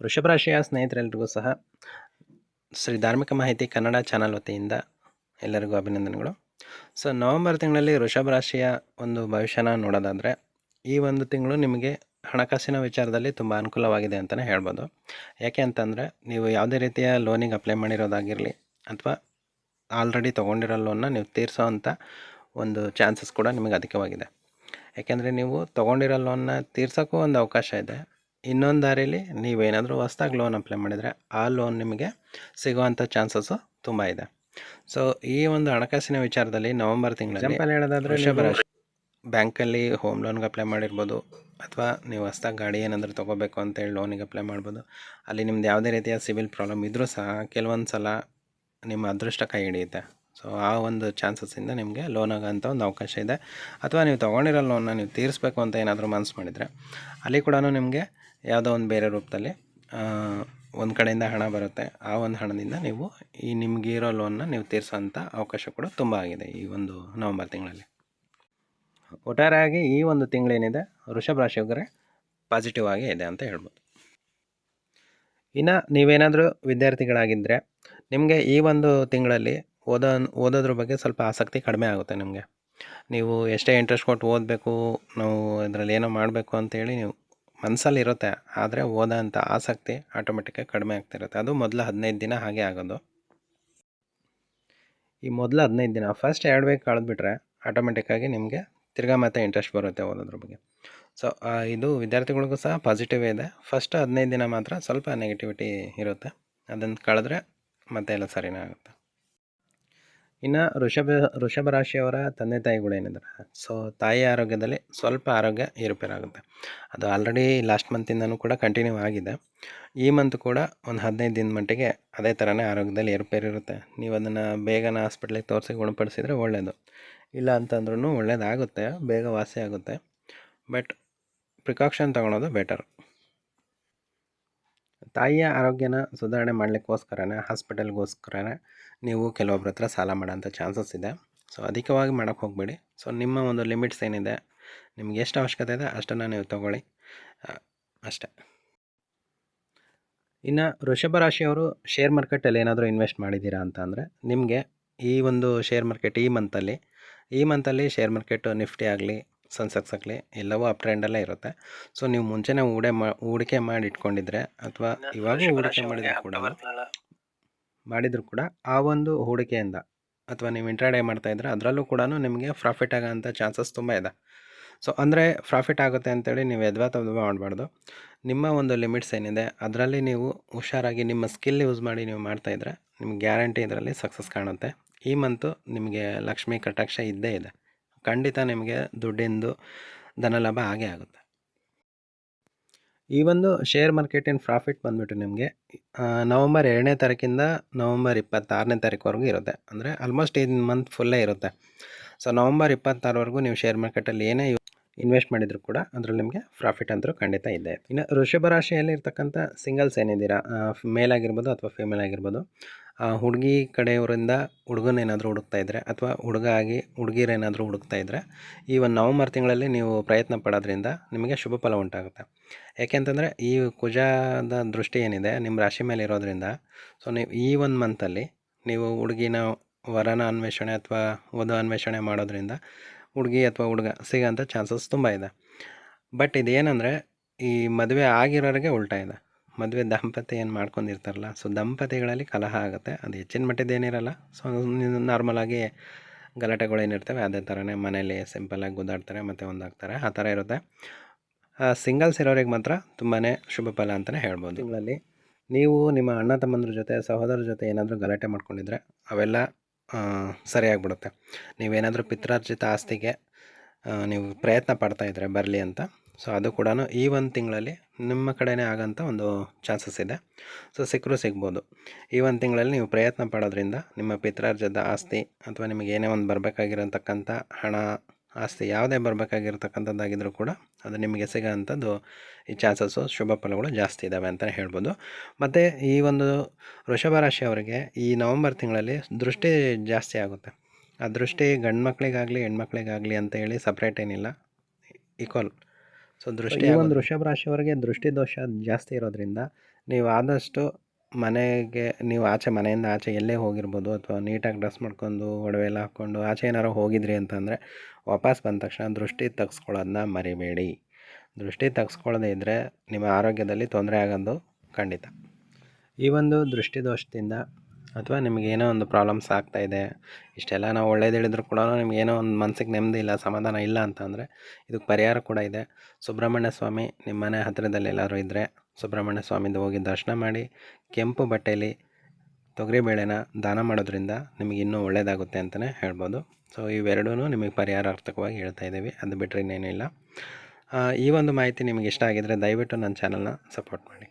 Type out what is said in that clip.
ವೃಷಭ ರಾಶಿಯ ಸ್ನೇಹಿತರೆಲ್ಲರಿಗೂ ಸಹ ಶ್ರೀ ಧಾರ್ಮಿಕ ಮಾಹಿತಿ ಕನ್ನಡ ಚಾನಲ್ ವತಿಯಿಂದ ಎಲ್ಲರಿಗೂ ಅಭಿನಂದನೆಗಳು. ಸೊ ನವೆಂಬರ್ ತಿಂಗಳಲ್ಲಿ ವೃಷಭ ರಾಶಿಯ ಒಂದು ಭವಿಷ್ಯನ ನೋಡೋದಾದರೆ, ಈ ಒಂದು ತಿಂಗಳು ನಿಮಗೆ ಹಣಕಾಸಿನ ವಿಚಾರದಲ್ಲಿ ತುಂಬ ಅನುಕೂಲವಾಗಿದೆ ಅಂತಲೇ ಹೇಳ್ಬೋದು. ಯಾಕೆ ಅಂತಂದರೆ, ನೀವು ಯಾವುದೇ ರೀತಿಯ ಲೋನಿಗೆ ಅಪ್ಲೈ ಮಾಡಿರೋದಾಗಿರಲಿ ಅಥವಾ ಆಲ್ರೆಡಿ ತೊಗೊಂಡಿರೋ ಲೋನ್ನ ನೀವು ತೀರಿಸೋ ಅಂಥ ಒಂದು ಚಾನ್ಸಸ್ ಕೂಡ ನಿಮಗೆ ಅಧಿಕವಾಗಿದೆ. ಯಾಕೆಂದರೆ ನೀವು ತೊಗೊಂಡಿರೋ ಲೋನ್ನ ತೀರ್ಸೋಕ್ಕೂ ಒಂದು ಅವಕಾಶ ಇದೆ. ಇನ್ನೊಂದು ದಾರಿಯಲ್ಲಿ ನೀವೇನಾದರೂ ಹೊಸ್ದಾಗಿ ಲೋನ್ ಅಪ್ಲೈ ಮಾಡಿದರೆ ಆ ಲೋನ್ ನಿಮಗೆ ಸಿಗುವಂಥ ಚಾನ್ಸಸ್ಸು ತುಂಬ ಇದೆ. ಸೊ ಈ ಒಂದು ಹಣಕಾಸಿನ ವಿಚಾರದಲ್ಲಿ ನವಂಬರ್ ತಿಂಗಳಲ್ಲಿ ಎಕ್ಸಾಂಪಲ್ ಹೇಳೋದಾದರೆ, ವೃಷಭ ರಾಶಿ ಬ್ಯಾಂಕಲ್ಲಿ ಹೋಮ್ ಲೋನ್ಗೆ ಅಪ್ಲೈ ಮಾಡಿರ್ಬೋದು, ಅಥವಾ ನೀವು ಹೊಸ್ದಾಗಿ ಗಾಡಿ ಏನಾದರೂ ತೊಗೋಬೇಕು ಅಂತೇಳಿ ಲೋನಿಗೆ ಅಪ್ಲೈ ಮಾಡ್ಬೋದು. ಅಲ್ಲಿ ನಿಮ್ದು ಯಾವುದೇ ರೀತಿಯ ಸಿವಿಲ್ ಪ್ರಾಬ್ಲಮ್ ಇದ್ದರೂ ಸಹ ಕೆಲವೊಂದು ಸಲ ನಿಮ್ಮ ಅದೃಷ್ಟ ಕೈ ಹಿಡಿಯುತ್ತೆ. ಸೊ ಆ ಒಂದು ಚಾನ್ಸಸ್ಸಿಂದ ನಿಮಗೆ ಲೋನ್ ಆಗೋಂಥ ಒಂದು ಅವಕಾಶ ಇದೆ. ಅಥವಾ ನೀವು ತೊಗೊಂಡಿರೋ ಲೋನ್ನ ನೀವು ತೀರಿಸ್ಬೇಕು ಅಂತ ಏನಾದರೂ ಮನಸ್ಸು ಮಾಡಿದರೆ ಅಲ್ಲಿ ಕೂಡ ನಿಮಗೆ ಯಾವುದೋ ಒಂದು ಬೇರೆ ರೂಪದಲ್ಲಿ ಒಂದು ಕಡೆಯಿಂದ ಹಣ ಬರುತ್ತೆ. ಆ ಒಂದು ಹಣದಿಂದ ನೀವು ಈ ನಿಮಗಿರೋ ಲೋನ್ನ ನೀವು ತೀರಿಸೋಂಥ ಅವಕಾಶ ಕೂಡ ತುಂಬ ಆಗಿದೆ ಈ ಒಂದು ನವಂಬರ್ ತಿಂಗಳಲ್ಲಿ. ಒಟ್ಟಾರೆಯಾಗಿ ಈ ಒಂದು ತಿಂಗಳೇನಿದೆ ವೃಷಭ ರಾಶಿಯವರಿಗೆ ಪಾಸಿಟಿವ್ ಆಗಿ ಇದೆ ಅಂತ ಹೇಳ್ಬೋದು. ಇನ್ನು ನೀವೇನಾದರೂ ವಿದ್ಯಾರ್ಥಿಗಳಾಗಿದ್ದರೆ ನಿಮಗೆ ಈ ಒಂದು ತಿಂಗಳಲ್ಲಿ ಓದೋದ್ರ ಬಗ್ಗೆ ಸ್ವಲ್ಪ ಆಸಕ್ತಿ ಕಡಿಮೆ ಆಗುತ್ತೆ. ನಿಮಗೆ ನೀವು ಎಷ್ಟೇ ಇಂಟ್ರೆಸ್ಟ್ ಕೊಟ್ಟು ಓದಬೇಕು, ನಾವು ಇದರಲ್ಲಿ ಏನೋ ಮಾಡಬೇಕು ಅಂತೇಳಿ ನೀವು ಮನಸ್ಸಲ್ಲಿ ಇರುತ್ತೆ, ಆದರೆ ಓದೋಂಥ ಆಸಕ್ತಿ ಆಟೋಮೆಟಿಕ್ಕಾಗಿ ಕಡಿಮೆ ಆಗ್ತಿರುತ್ತೆ. ಅದು ಮೊದಲ 15 ದಿನ ಹಾಗೆ ಆಗೋದು. ಈ ಮೊದಲ 15 ದಿನ ಫಸ್ಟ್ 2 ವೀಕ್ ಕಳೆದ್ಬಿಟ್ರೆ ಆಟೋಮೆಟಿಕ್ಕಾಗಿ ನಿಮಗೆ ತಿರ್ಗಾ ಮತ್ತೆ ಇಂಟ್ರೆಸ್ಟ್ ಬರುತ್ತೆ ಓದೋದ್ರ ಬಗ್ಗೆ. ಸೊ ಇದು ವಿದ್ಯಾರ್ಥಿಗಳಿಗೂ ಸಹ ಪಾಸಿಟಿವ್ ಇದೆ. ಫಸ್ಟ್ 15 ದಿನ ಮಾತ್ರ ಸ್ವಲ್ಪ ನೆಗೆಟಿವಿಟಿ ಇರುತ್ತೆ, ಅದನ್ನು ಕಳೆದ್ರೆ ಮತ್ತೆ ಎಲ್ಲ ಸರಿನೇ ಆಗುತ್ತೆ. ಇನ್ನು ವೃಷಭ ರಾಶಿಯವರ ತಂದೆ ತಾಯಿಗಳೇನಿದ್ದಾರೆ, ಸೊ ತಾಯಿ ಆರೋಗ್ಯದಲ್ಲಿ ಸ್ವಲ್ಪ ಆರೋಗ್ಯ ಏರುಪೇರಾಗುತ್ತೆ. ಅದು ಆಲ್ರೆಡಿ ಲಾಸ್ಟ್ ಮಂತಿಂದನೂ ಕೂಡ ಕಂಟಿನ್ಯೂ ಆಗಿದೆ. ಈ ಮಂತ್ ಕೂಡ ಒಂದು 15 ದಿನದ ಮಟ್ಟಿಗೆ ಅದೇ ಥರನೇ ಆರೋಗ್ಯದಲ್ಲಿ ಏರುಪೇರಿರುತ್ತೆ. ನೀವು ಅದನ್ನು ಬೇಗನೆ ಹಾಸ್ಪಿಟ್ಲಿಗೆ ತೋರಿಸಿ ಗುಣಪಡಿಸಿದರೆ ಒಳ್ಳೆಯದು. ಇಲ್ಲ ಅಂತಂದ್ರೂ ಒಳ್ಳೆಯದಾಗುತ್ತೆ, ಬೇಗ ವಾಸಿ ಆಗುತ್ತೆ. ಬಟ್ ಪ್ರಿಕಾಷನ್ ತೊಗೊಳೋದು ಬೆಟರ್. ತಾಯಿಯ ಆರೋಗ್ಯನ ಸುಧಾರಣೆ ಮಾಡಲಿಕ್ಕೋಸ್ಕರನೇ ಹಾಸ್ಪಿಟಲ್ಗೋಸ್ಕರನೇ ನೀವು ಕೆಲವೊಬ್ಬರ ಹತ್ರ ಸಾಲ ಮಾಡೋಂಥ ಚಾನ್ಸಸ್ ಇದೆ. ಸೊ ಅಧಿಕವಾಗಿ ಮಾಡೋಕ್ಕೆ ಹೋಗಬೇಡಿ. ಸೊ ನಿಮ್ಮ ಒಂದು ಲಿಮಿಟ್ಸ್ ಏನಿದೆ, ನಿಮ್ಗೆ ಎಷ್ಟು ಅವಶ್ಯಕತೆ ಇದೆ ಅಷ್ಟನ್ನು ನೀವು ತೊಗೊಳ್ಳಿ, ಅಷ್ಟೇ. ಇನ್ನು ವೃಷಭ ರಾಶಿಯವರು ಶೇರ್ ಮಾರ್ಕೆಟಲ್ಲಿ ಏನಾದರೂ ಇನ್ವೆಸ್ಟ್ ಮಾಡಿದ್ದೀರಾ ಅಂತ ಅಂದರೆ, ನಿಮಗೆ ಈ ಒಂದು ಶೇರ್ ಮಾರ್ಕೆಟ್ ಈ ಮಂತಲ್ಲಿ ಶೇರ್ ಮಾರ್ಕೆಟು ನಿಫ್ಟಿ ಆಗಲಿ ಸೆನ್ಸೆಕ್ಸ್ ಆಗಲಿ ಎಲ್ಲವೂ ಅಪ್ ಟ್ರೆಂಡಲ್ಲೇ ಇರುತ್ತೆ. ಸೊ ನೀವು ಮುಂಚೆನೇ ಹೂಡಿಕೆ ಮಾಡಿ ಇಟ್ಕೊಂಡಿದ್ರೆ ಅಥವಾ ಇವಾಗ ಹೂಡಿಕೆ ಮಾಡಿದರೂ ಕೂಡ ಆ ಒಂದು ಹೂಡಿಕೆಯಿಂದ ಅಥವಾ ನೀವು ಇಂಟ್ರಾಡೇ ಮಾಡ್ತಾಯಿದ್ರೆ ಅದರಲ್ಲೂ ಕೂಡ ನಿಮಗೆ ಪ್ರಾಫಿಟ್ ಆಗೋಂಥ ಚಾನ್ಸಸ್ ತುಂಬ ಇದೆ. ಸೊ ಅಂದರೆ ಪ್ರಾಫಿಟ್ ಆಗುತ್ತೆ ಅಂತೇಳಿ ನೀವು ತದ್ವಾ ಮಾಡಬಾರ್ದು. ನಿಮ್ಮ ಒಂದು ಲಿಮಿಟ್ಸ್ ಏನಿದೆ ಅದರಲ್ಲಿ ನೀವು ಹುಷಾರಾಗಿ ನಿಮ್ಮ ಸ್ಕಿಲ್ ಯೂಸ್ ಮಾಡಿ ನೀವು ಮಾಡ್ತಾಯಿದ್ರೆ ನಿಮ್ಗೆ ಗ್ಯಾರಂಟಿ ಇದರಲ್ಲಿ ಸಕ್ಸಸ್ ಕಾಣುತ್ತೆ. ಈ ಮಂತು ನಿಮಗೆ ಲಕ್ಷ್ಮಿ ಕಟಾಕ್ಷ ಇದ್ದೇ ಇದೆ. ಖಂಡಿತ ನಿಮಗೆ ದುಡ್ಡಿಂದು ಧನಲಾಭ ಆಗೇ ಆಗುತ್ತೆ. ಈ ಒಂದು ಶೇರ್ ಮಾರ್ಕೆಟಿನ ಪ್ರಾಫಿಟ್ ಬಂದುಬಿಟ್ಟು ನಿಮಗೆ ನವಂಬರ್ 2ನೇ ತಾರೀಕಿಂದ ನವಂಬರ್ 26ನೇ ತಾರೀಕುವರೆಗೂ ಇರುತ್ತೆ. ಅಂದರೆ ಆಲ್ಮೋಸ್ಟ್ ಈ ಮಂತ್ ಫುಲ್ಲೇ ಇರುತ್ತೆ. ಸೊ ನವಂಬರ್ 26ವರೆಗೂ ನೀವು ಶೇರ್ ಮಾರ್ಕೆಟಲ್ಲಿ ಏನೇ ಇನ್ವೆಸ್ಟ್ ಮಾಡಿದರೂ ಕೂಡ ಅದರಲ್ಲಿ ನಿಮಗೆ ಪ್ರಾಫಿಟ್ ಅಂತೂ ಖಂಡಿತ ಇದೆ. ಇನ್ನು ವೃಷಭ ರಾಶಿಯಲ್ಲಿ ಇರ್ತಕ್ಕಂಥ ಸಿಂಗಲ್ಸ್ ಏನಿದ್ದೀರಾ, ಮೇಲ್ ಆಗಿರ್ಬೋದು ಅಥವಾ ಫಿಮೇಲ್ ಆಗಿರ್ಬೋದು, ಹುಡುಗಿ ಕಡೆಯವರಿಂದ ಹುಡುಗನೇನಾದರೂ ಹುಡುಕ್ತಾ ಇದ್ದರೆ ಅಥವಾ ಹುಡುಗಿರೇನಾದರೂ ಹುಡುಕ್ತಾ ಇದ್ದರೆ ಈ ಒಂದು ನವಂಬರ್ ತಿಂಗಳಲ್ಲಿ ನೀವು ಪ್ರಯತ್ನ ಪಡೋದ್ರಿಂದ ನಿಮಗೆ ಶುಭ ಫಲ ಉಂಟಾಗುತ್ತೆ. ಯಾಕೆಂತಂದರೆ ಈ ಕುಜದ ದೃಷ್ಟಿ ಏನಿದೆ ನಿಮ್ಮ ರಾಶಿ ಮೇಲೆ ಇರೋದ್ರಿಂದ, ಸೊ ನೀವು ಈ ಒಂದು ಮಂತಲ್ಲಿ ನೀವು ವರನ ಅನ್ವೇಷಣೆ ಅಥವಾ ವಧು ಅನ್ವೇಷಣೆ ಮಾಡೋದ್ರಿಂದ ಹುಡುಗಿ ಅಥವಾ ಹುಡುಗ ಸಿಗೋಂಥ ಚಾನ್ಸಸ್ ತುಂಬ ಇದೆ. ಬಟ್ ಇದೇನೆಂದರೆ ಈ ಮದುವೆ ಆಗಿರೋರಿಗೆ ಉಲ್ಟಾ ಇದೆ. ಮದುವೆ ದಾಂಪತ್ಯ ಏನು ಮಾಡ್ಕೊಂಡಿರ್ತಾರಲ್ಲ, ಸೊ ದಂಪತಿಗಳಲ್ಲಿ ಕಲಹ ಆಗುತ್ತೆ. ಅದು ಹೆಚ್ಚಿನ ಮಟ್ಟದ್ದೇನಿರಲ್ಲ. ಸೊ ನಾರ್ಮಲಾಗಿ ಗಲಾಟೆಗಳೇನಿರ್ತವೆ ಅದೇ ಥರನೇ ಮನೇಲಿ ಸಿಂಪಲ್ಲಾಗಿ ಗುದ್ದಾಡ್ತಾರೆ ಮತ್ತು ಒಂದಾಗ್ತಾರೆ, ಆ ಥರ ಇರುತ್ತೆ. ಸಿಂಗಲ್ಸ್ ಇರೋರಿಗೆ ಮಾತ್ರ ತುಂಬಾ ಶುಭ ಫಲ ಅಂತಲೇ ಹೇಳ್ಬೋದು. ತಿಂಗಳಲ್ಲಿ ನೀವು ನಿಮ್ಮ ಅಣ್ಣ ತಮ್ಮಂದ್ರ ಜೊತೆ ಸಹೋದರರ ಜೊತೆ ಏನಾದರೂ ಗಲಾಟೆ ಮಾಡ್ಕೊಂಡಿದ್ರೆ ಅವೆಲ್ಲ ಸರಿಯಾಗಿಬಿಡುತ್ತೆ. ನೀವೇನಾದರೂ ಪಿತ್ರಾರ್ಜಿತ ಆಸ್ತಿಗೆ ನೀವು ಪ್ರಯತ್ನ ಪಡ್ತಾಯಿದ್ರೆ ಬರಲಿ ಅಂತ, ಸೊ ಅದು ಕೂಡ ಈ ಒಂದು ತಿಂಗಳಲ್ಲಿ ನಿಮ್ಮ ಕಡೆಯೇ ಆಗೋಂಥ ಒಂದು ಚಾನ್ಸಸ್ ಇದೆ. ಸೊ ಸಿಗ್ಬೋದು. ಈ ಒಂದು ತಿಂಗಳಲ್ಲಿ ನೀವು ಪ್ರಯತ್ನ ಪಡೋದ್ರಿಂದ ನಿಮ್ಮ ಪಿತ್ರಾರ್ಜಿತ ಆಸ್ತಿ ಅಥವಾ ನಿಮಗೆ ಏನೇ ಒಂದು ಬರಬೇಕಾಗಿರತಕ್ಕಂಥ ಹಣ, ಆಸ್ತಿ ಯಾವುದೇ ಬರಬೇಕಾಗಿರ್ತಕ್ಕಂಥದ್ದಾಗಿದ್ದರೂ ಕೂಡ ಅದು ನಿಮಗೆ ಸಿಗೋಂಥದ್ದು ಈ ಚಾನ್ಸಸ್ಸು ಶುಭ ಫಲಗಳು ಜಾಸ್ತಿ ಇದ್ದಾವೆ ಅಂತಲೇ ಹೇಳ್ಬೋದು. ಮತ್ತು ಈ ಒಂದು ವೃಷಭ ರಾಶಿಯವರಿಗೆ ಈ ನವಂಬರ್ ತಿಂಗಳಲ್ಲಿ ದೃಷ್ಟಿ ಜಾಸ್ತಿ ಆಗುತ್ತೆ. ಆ ದೃಷ್ಟಿ ಗಂಡು ಮಕ್ಕಳಿಗಾಗಲಿ ಹೆಣ್ಮಕ್ಳಿಗಾಗಲಿ ಅಂತ ಹೇಳಿ ಸಪ್ರೇಟ್ ಏನಿಲ್ಲ, ಈಕ್ವಲ್. ಸೊ ಈ ಒಂದು ವೃಷಭ ರಾಶಿಯವರಿಗೆ ದೃಷ್ಟಿ ದೋಷ ಜಾಸ್ತಿ ಇರೋದ್ರಿಂದ ನೀವು ಆದಷ್ಟು ಮನೆಗೆ ನೀವು ಮನೆಯಿಂದ ಆಚೆ ಎಲ್ಲೇ ಹೋಗಿರ್ಬೋದು ಅಥವಾ ನೀಟಾಗಿ ಡ್ರೆಸ್ ಮಾಡ್ಕೊಂಡು ಒಡವೆ ಎಲ್ಲ ಹಾಕ್ಕೊಂಡು ಆಚೆ ಏನಾರು ಹೋಗಿದ್ರಿ ಅಂತಂದರೆ ವಾಪಸ್ ಬಂದ ತಕ್ಷಣ ದೃಷ್ಟಿ ತೆಗೆಸ್ಕೊಳ್ಳೋದನ್ನ ಮರಿಬೇಡಿ. ದೃಷ್ಟಿ ತೆಗೆಸ್ಕೊಳ್ಳದೇ ಇದ್ದರೆ ನಿಮ್ಮ ಆರೋಗ್ಯದಲ್ಲಿ ತೊಂದರೆ ಆಗೋದು ಖಂಡಿತ. ಈ ಒಂದು ದೃಷ್ಟಿದೋಷದಿಂದ ಅಥವಾ ನಿಮಗೇನೋ ಒಂದು ಪ್ರಾಬ್ಲಮ್ಸ್ ಆಗ್ತಾಯಿದೆ, ಇಷ್ಟೆಲ್ಲ ನಾವು ಒಳ್ಳೇದು ಹೇಳಿದ್ರು ಕೂಡ ನಿಮಗೇನೋ ಒಂದು ಮನಸ್ಸಿಗೆ ನೆಮ್ಮದಿ ಇಲ್ಲ, ಸಮಾಧಾನ ಇಲ್ಲ ಅಂತಂದರೆ ಇದಕ್ಕೆ ಪರಿಹಾರ ಕೂಡ ಇದೆ. ಸುಬ್ರಹ್ಮಣ್ಯ ಸ್ವಾಮಿ ನಿಮ್ಮ ಮನೆ ಹತ್ತಿರದಲ್ಲಿ ಎಲ್ಲರೂ ಇದ್ದರೆ ಸುಬ್ರಹ್ಮಣ್ಯ ಸ್ವಾಮಿದು ಹೋಗಿ ದರ್ಶನ ಮಾಡಿ ಕೆಂಪು ಬಟ್ಟೆಯಲ್ಲಿ ತೊಗರಿಬೇಳೆನ ದಾನ ಮಾಡೋದ್ರಿಂದ ನಿಮಗೆ ಇನ್ನೂ ಒಳ್ಳೆಯದಾಗುತ್ತೆ ಅಂತಲೇ ಹೇಳ್ಬೋದು. ಸೊ ಇವೆರಡೂ ನಿಮಗೆ ಪರಿಹಾರಾರ್ಥಕವಾಗಿ ಹೇಳ್ತಾ ಇದ್ದೀವಿ, ಅದು ಬಿಟ್ಟರೆ ಇನ್ನೇನಿಲ್ಲ. ಈ ಒಂದು ಮಾಹಿತಿ ನಿಮಗೆ ಇಷ್ಟ ಆಗಿದರೆ ದಯವಿಟ್ಟು ನನ್ನ ಚಾನಲ್ನ ಸಪೋರ್ಟ್ ಮಾಡಿ.